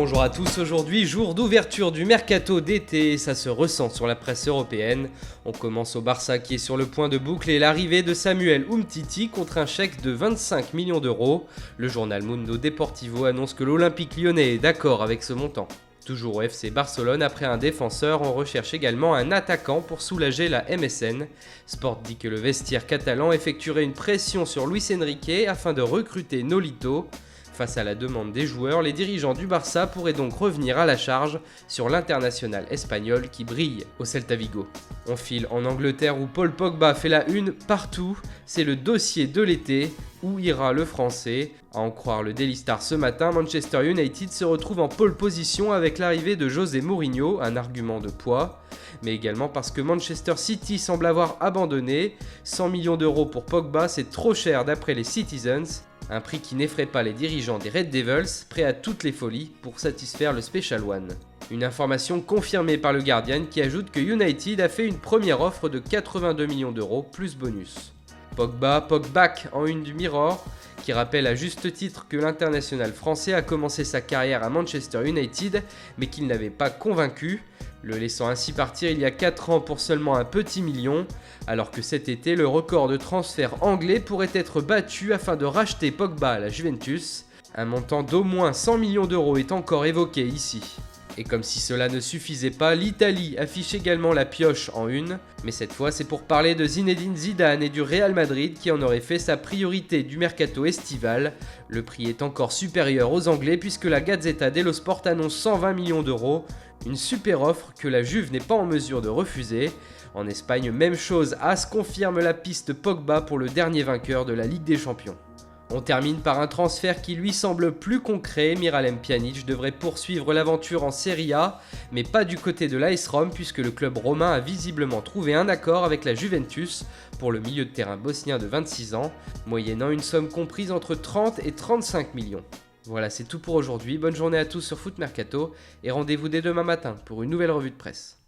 Bonjour à tous, aujourd'hui jour d'ouverture du mercato d'été et ça se ressent sur la presse européenne. On commence au Barça qui est sur le point de boucler l'arrivée de Samuel Umtiti contre un chèque de 25 millions d'euros. Le journal Mundo Deportivo annonce que l'Olympique lyonnais est d'accord avec ce montant. Toujours au FC Barcelone, après un défenseur, on recherche également un attaquant pour soulager la MSN. Sport dit que le vestiaire catalan effectuerait une pression sur Luis Enrique afin de recruter Nolito. Face à la demande des joueurs, les dirigeants du Barça pourraient donc revenir à la charge sur l'international espagnol qui brille au Celta Vigo. On file en Angleterre où Paul Pogba fait la une partout, c'est le dossier de l'été. Où ira le français? À en croire le Daily Star ce matin, Manchester United se retrouve en pole position avec l'arrivée de José Mourinho, un argument de poids, mais également parce que Manchester City semble avoir abandonné. 100 millions d'euros pour Pogba, c'est trop cher d'après les Citizens, un prix qui n'effraie pas les dirigeants des Red Devils, prêts à toutes les folies pour satisfaire le Special One. Une information confirmée par le Guardian qui ajoute que United a fait une première offre de 82 millions d'euros plus bonus. Pogback en une du Mirror, qui rappelle à juste titre que l'international français a commencé sa carrière à Manchester United, mais qu'il n'avait pas convaincu, le laissant ainsi partir il y a 4 ans pour seulement un petit million, alors que cet été, le record de transfert anglais pourrait être battu afin de racheter Pogba à la Juventus. Un montant d'au moins 100 millions d'euros est encore évoqué ici. Et comme si cela ne suffisait pas, l'Italie affiche également la pioche en une, mais cette fois c'est pour parler de Zinedine Zidane et du Real Madrid qui en aurait fait sa priorité du mercato estival. Le prix est encore supérieur aux Anglais puisque la Gazzetta dello Sport annonce 120 millions d'euros, une super offre que la Juve n'est pas en mesure de refuser. En Espagne, même chose, AS confirme la piste Pogba pour le dernier vainqueur de la Ligue des Champions. On termine par un transfert qui lui semble plus concret. Miralem Pjanic devrait poursuivre l'aventure en Serie A, mais pas du côté de l'AS Rome puisque le club romain a visiblement trouvé un accord avec la Juventus pour le milieu de terrain bosnien de 26 ans, moyennant une somme comprise entre 30 et 35 millions. Voilà, c'est tout pour aujourd'hui. Bonne journée à tous sur Foot Mercato et rendez-vous dès demain matin pour une nouvelle revue de presse.